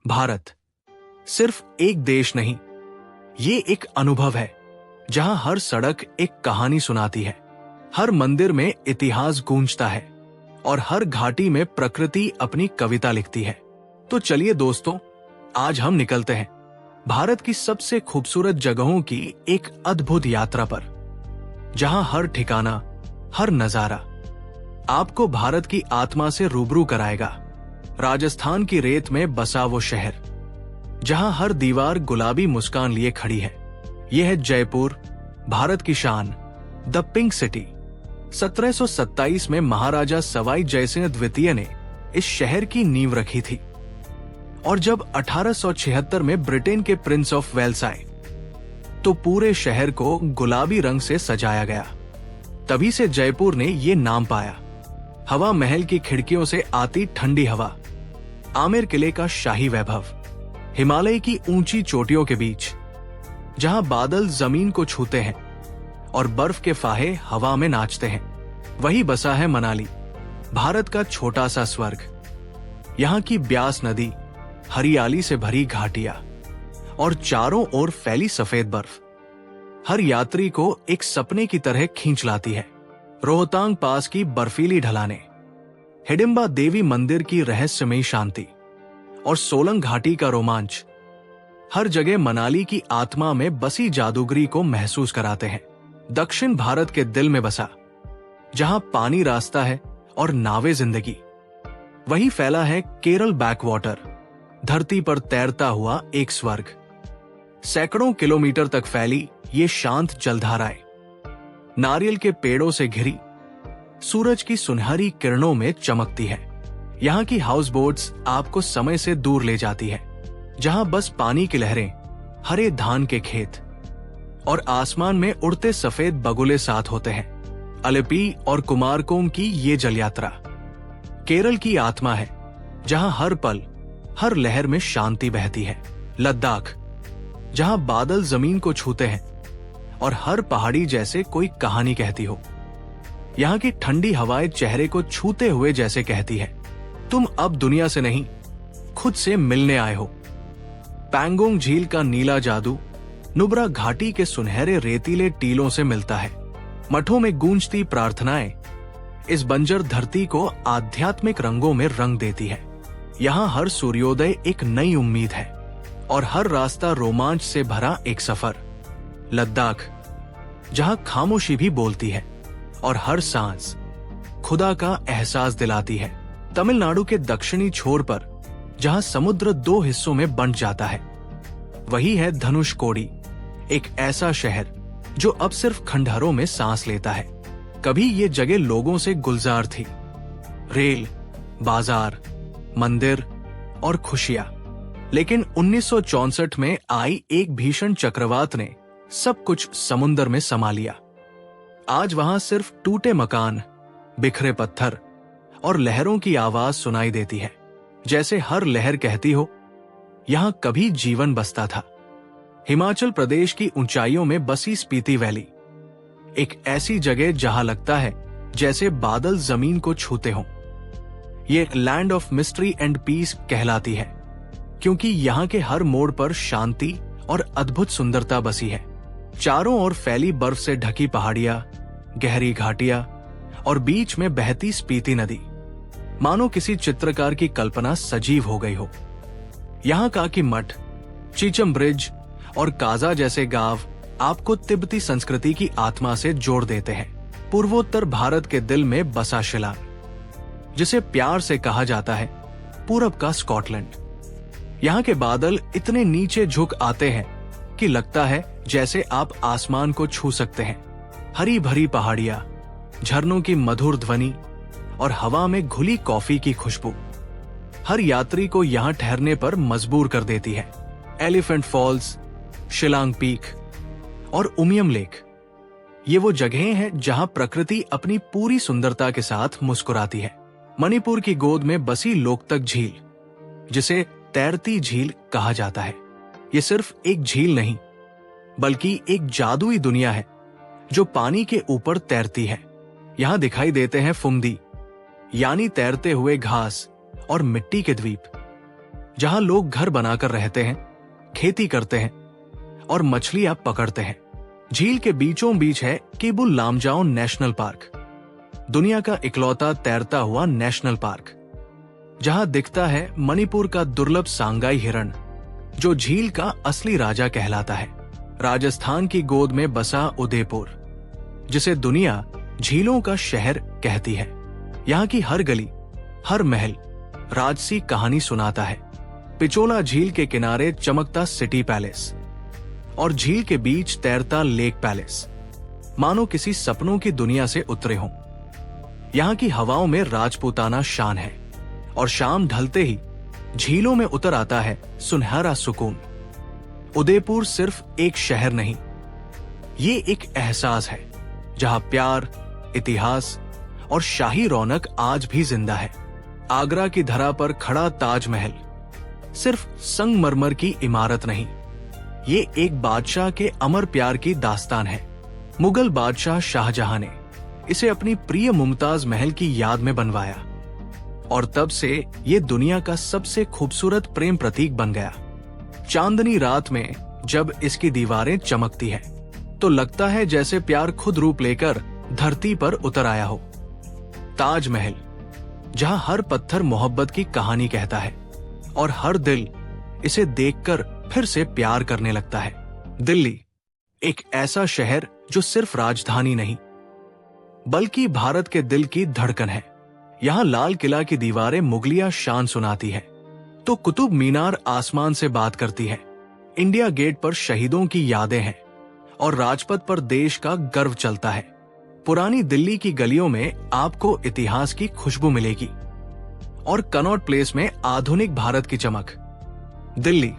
भारत सिर्फ एक देश नहीं, ये एक अनुभव है जहां हर सड़क एक कहानी सुनाती है, हर मंदिर में इतिहास गूंजता है और हर घाटी में प्रकृति अपनी कविता लिखती है। तो चलिए दोस्तों, आज हम निकलते हैं भारत की सबसे खूबसूरत जगहों की एक अद्भुत यात्रा पर, जहां हर ठिकाना, हर नजारा आपको भारत की आत्मा से रूबरू कराएगा। राजस्थान की रेत में बसा वो शहर जहां हर दीवार गुलाबी मुस्कान लिए खड़ी है। यह है जयपुर, भारत की शान, द पिंक सिटी। 1727 में महाराजा सवाई जयसिंह द्वितीय ने इस शहर की नींव रखी थी और जब 1876 में ब्रिटेन के प्रिंस ऑफ वेल्स आए तो पूरे शहर को गुलाबी रंग से सजाया गया। तभी से जयपुर ने ये नाम पाया। हवा महल की खिड़कियों से आती ठंडी हवा, आमेर किले का शाही वैभव, हिमालय की ऊंची चोटियों के बीच जहां बादल जमीन को छूते हैं और बर्फ के फाहे हवा में नाचते हैं, वही बसा है मनाली, भारत का छोटा सा स्वर्ग। यहां की ब्यास नदी, हरियाली से भरी घाटियां और चारों ओर फैली सफेद बर्फ हर यात्री को एक सपने की तरह खींच लाती है। रोहतांग पास की बर्फीली ढलानें, हिडिंबा देवी मंदिर की रहस्यमयी शांति और सोलंग घाटी का रोमांच हर जगह मनाली की आत्मा में बसी जादूगरी को महसूस कराते हैं। दक्षिण भारत के दिल में बसा, जहां पानी रास्ता है और नावें जिंदगी, वहीं फैला है केरल बैकवाटर, धरती पर तैरता हुआ एक स्वर्ग। सैकड़ों किलोमीटर तक फैली ये शांत जलधाराएं नारियल के पेड़ों से घिरी सूरज की सुनहरी किरणों में चमकती है। यहाँ की हाउस बोट्स आपको समय से दूर ले जाती है, जहां बस पानी की लहरें, हरे धान के खेत और आसमान में उड़ते सफेद बगुले साथ होते हैं। अलेपी और कुमारकोम की ये जल यात्रा केरल की आत्मा है, जहां हर पल, हर लहर में शांति बहती है। लद्दाख, जहां बादल जमीन को छूते हैं और हर पहाड़ी जैसे कोई कहानी कहती हो। यहाँ की ठंडी हवाएं चेहरे को छूते हुए जैसे कहती है, तुम अब दुनिया से नहीं, खुद से मिलने आए हो। पैंगोंग झील का नीला जादू नुब्रा घाटी के सुनहरे रेतीले टीलों से मिलता है। मठों में गूंजती प्रार्थनाएं इस बंजर धरती को आध्यात्मिक रंगों में रंग देती है। यहाँ हर सूर्योदय एक नई उम्मीद है और हर रास्ता रोमांच से भरा एक सफर। लद्दाख, जहां खामोशी भी बोलती है और हर सांस खुदा का एहसास दिलाती है। तमिलनाडु के दक्षिणी छोर पर, जहां समुद्र दो हिस्सों में बंट जाता है, वही है धनुषकोडी, एक ऐसा शहर जो अब सिर्फ खंडहरों में सांस लेता है। कभी ये जगह लोगों से गुलजार थी, रेल, बाजार, मंदिर और खुशियां। लेकिन 1964 में आई एक भीषण चक्रवात ने सब कुछ समुद्र में समा लिया। आज वहां सिर्फ टूटे मकान, बिखरे पत्थर और लहरों की आवाज सुनाई देती है, जैसे हर लहर कहती हो, यहां कभी जीवन बसता था। हिमाचल प्रदेश की ऊंचाइयों में बसी स्पीति वैली, एक ऐसी जगह जहां लगता है जैसे बादल जमीन को छूते हों। ये land of mystery and peace कहलाती है, क्योंकि यहाँ के हर मोड़ पर शांति और अद्भुत सुंदरता बसी है। चारों ओर फैली बर्फ से ढकी पहाड़ियां, गहरी घाटियां और बीच में बहती स्पीति नदी, मानो किसी चित्रकार की कल्पना सजीव हो गई हो। यहाँ काकी मठ, चीचम ब्रिज और काजा जैसे गांव आपको तिब्बती संस्कृति की आत्मा से जोड़ देते हैं। पूर्वोत्तर भारत के दिल में बसा शिलांग, जिसे प्यार से कहा जाता है पूरब का स्कॉटलैंड। यहाँ के बादल इतने नीचे झुक आते हैं कि लगता है जैसे आप आसमान को छू सकते हैं। हरी भरी पहाड़ियां, झरनों की मधुर ध्वनि और हवा में घुली कॉफी की खुशबू हर यात्री को यहाँ ठहरने पर मजबूर कर देती है। एलिफेंट फॉल्स, शिलांग पीक और उमियम लेक, ये वो जगहें हैं जहां प्रकृति अपनी पूरी सुंदरता के साथ मुस्कुराती है। मणिपुर की गोद में बसी लोकतक झील, जिसे तैरती झील कहा जाता है, ये सिर्फ एक झील नहीं, बल्कि एक जादुई दुनिया है जो पानी के ऊपर तैरती है। यहाँ दिखाई देते हैं फुमदी, यानी तैरते हुए घास और मिट्टी के द्वीप। जहां लोग घर बनाकर रहते हैं, खेती करते हैं और मछलियां पकड़ते हैं। झील के बीचों बीच है केबुल लामजाओ नेशनल पार्क, दुनिया का इकलौता तैरता हुआ नेशनल पार्क, जहां दिखता है मणिपुर का दुर्लभ सांगाई हिरण, जो झील का असली राजा कहलाता है। राजस्थान की गोद में बसा उदयपुर, जिसे दुनिया झीलों का शहर कहती है। यहाँ की हर गली, हर महल राजसी कहानी सुनाता है। पिचोला झील के किनारे चमकता सिटी पैलेस और झील के बीच तैरता लेक पैलेस मानो किसी सपनों की दुनिया से उतरे हों। यहाँ की हवाओं में राजपूताना शान है और शाम ढलते ही झीलों में उतर आता है सुनहरा सुकून। उदयपुर सिर्फ एक शहर नहीं, ये एक एहसास है जहां प्यार, इतिहास और शाही रौनक आज भी जिंदा है। आगरा की धरा पर खड़ा ताजमहल सिर्फ संगमरमर की इमारत नहीं, ये एक बादशाह के अमर प्यार की दास्तान है। मुगल बादशाह शाहजहां ने इसे अपनी प्रिय मुमताज महल की याद में बनवाया और तब से ये दुनिया का सबसे खूबसूरत प्रेम प्रतीक बन गया। चांदनी रात में जब इसकी दीवारें चमकती है तो लगता है जैसे प्यार खुद रूप लेकर धरती पर उतर आया हो। ताजमहल, जहां हर पत्थर मोहब्बत की कहानी कहता है और हर दिल इसे देखकर फिर से प्यार करने लगता है। दिल्ली, एक ऐसा शहर जो सिर्फ राजधानी नहीं बल्कि भारत के दिल की धड़कन है। यहाँ लाल किला की दीवारें मुगलिया शान सुनाती है तो कुतुब मीनार आसमान से बात करती है। इंडिया गेट पर शहीदों की यादें हैं और राजपथ पर देश का गर्व चलता है। पुरानी दिल्ली की गलियों में आपको इतिहास की खुशबू मिलेगी और कनॉट प्लेस में आधुनिक भारत की चमक। दिल्ली,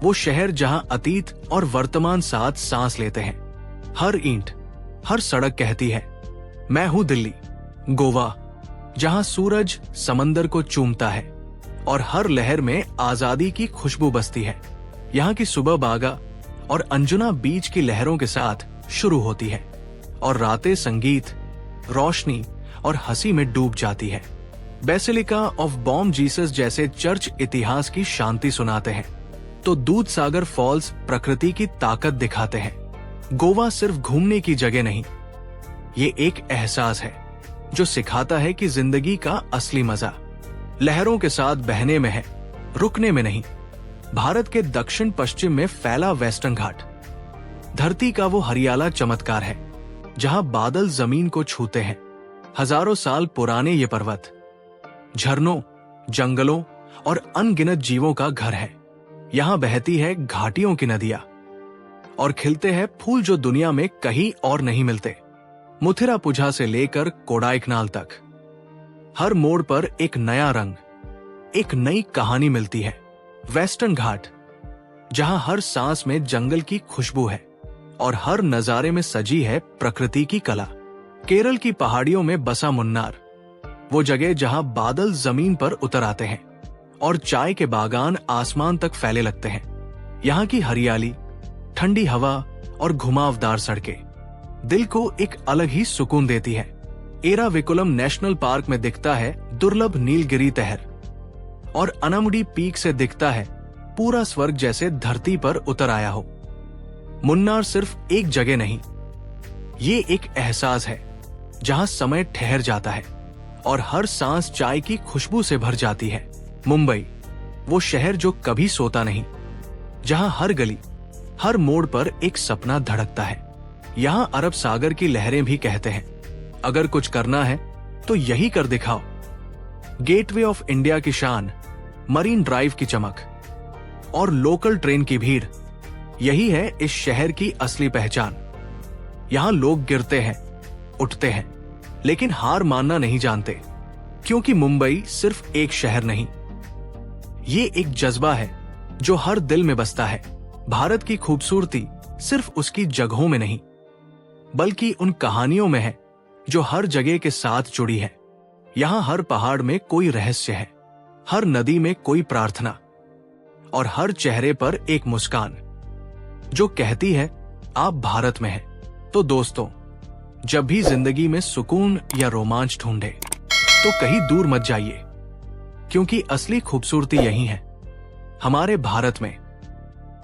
वो शहर जहां अतीत और वर्तमान साथ सांस लेते हैं। हर ईंट, हर सड़क कहती है मैं हूं दिल्ली। गोवा, जहां सूरज समंदर को चूमता है और हर लहर में आजादी की खुशबू बसती है। यहाँ की सुबह बागा और अंजुना बीच की लहरों के साथ शुरू होती है और रातें संगीत, रोशनी और हंसी में डूब जाती है। बेसिलिका ऑफ बॉम जीसस जैसे चर्च इतिहास की शांति सुनाते हैं तो दूध सागर फॉल्स प्रकृति की ताकत दिखाते हैं। गोवा सिर्फ घूमने की जगह नहीं, ये एक एहसास है जो सिखाता है कि जिंदगी का असली मजा लहरों के साथ बहने में है, रुकने में नहीं। भारत के दक्षिण पश्चिम में फैला वेस्टर्न घाट, धरती का वो हरियाला चमत्कार है जहां बादल जमीन को छूते हैं। हजारों साल पुराने ये पर्वत झरनों, जंगलों और अनगिनत जीवों का घर है। यहाँ बहती है घाटियों की नदियां और खिलते हैं फूल जो दुनिया में कहीं और नहीं मिलते। मुथिरापुझा से लेकर कोडाइकनाल तक हर मोड़ पर एक नया रंग, एक नई कहानी मिलती है। वेस्टर्न घाट, जहां हर सांस में जंगल की खुशबू है और हर नजारे में सजी है प्रकृति की कला। केरल की पहाड़ियों में बसा मुन्नार, वो जगह जहां बादल जमीन पर उतर आते हैं और चाय के बागान आसमान तक फैले लगते हैं। यहाँ की हरियाली, ठंडी हवा और घुमावदार सड़कें दिल को एक अलग ही सुकून देती है। एराविकुलम नेशनल पार्क में दिखता है दुर्लभ नीलगिरी तहर और अनामुडी पीक से दिखता है पूरा स्वर्ग जैसे धरती पर उतर आया हो। मुन्नार सिर्फ एक जगह नहीं, ये एक एहसास है जहां समय ठहर जाता है और हर सांस चाय की खुशबू से भर जाती है। मुंबई, वो शहर जो कभी सोता नहीं, जहां हर गली, हर मोड़ पर एक सपना धड़कता है। यहाँ अरब सागर की लहरें भी कहते हैं अगर कुछ करना है तो यही कर दिखाओ। गेटवे ऑफ इंडिया की शान, मरीन ड्राइव की चमक और लोकल ट्रेन की भीड़, यही है इस शहर की असली पहचान। यहाँ लोग गिरते हैं, उठते हैं, लेकिन हार मानना नहीं जानते, क्योंकि मुंबई सिर्फ एक शहर नहीं, ये एक जज्बा है जो हर दिल में बसता है। भारत की खूबसूरती सिर्फ उसकी जगहों में नहीं बल्कि उन कहानियों में है जो हर जगह के साथ जुड़ी है। यहाँ हर पहाड़ में कोई रहस्य है, हर नदी में कोई प्रार्थना और हर चेहरे पर एक मुस्कान जो कहती है आप भारत में हैं। तो दोस्तों, जब भी जिंदगी में सुकून या रोमांच ढूंढे तो कहीं दूर मत जाइए, क्योंकि असली खूबसूरती यही है, हमारे भारत में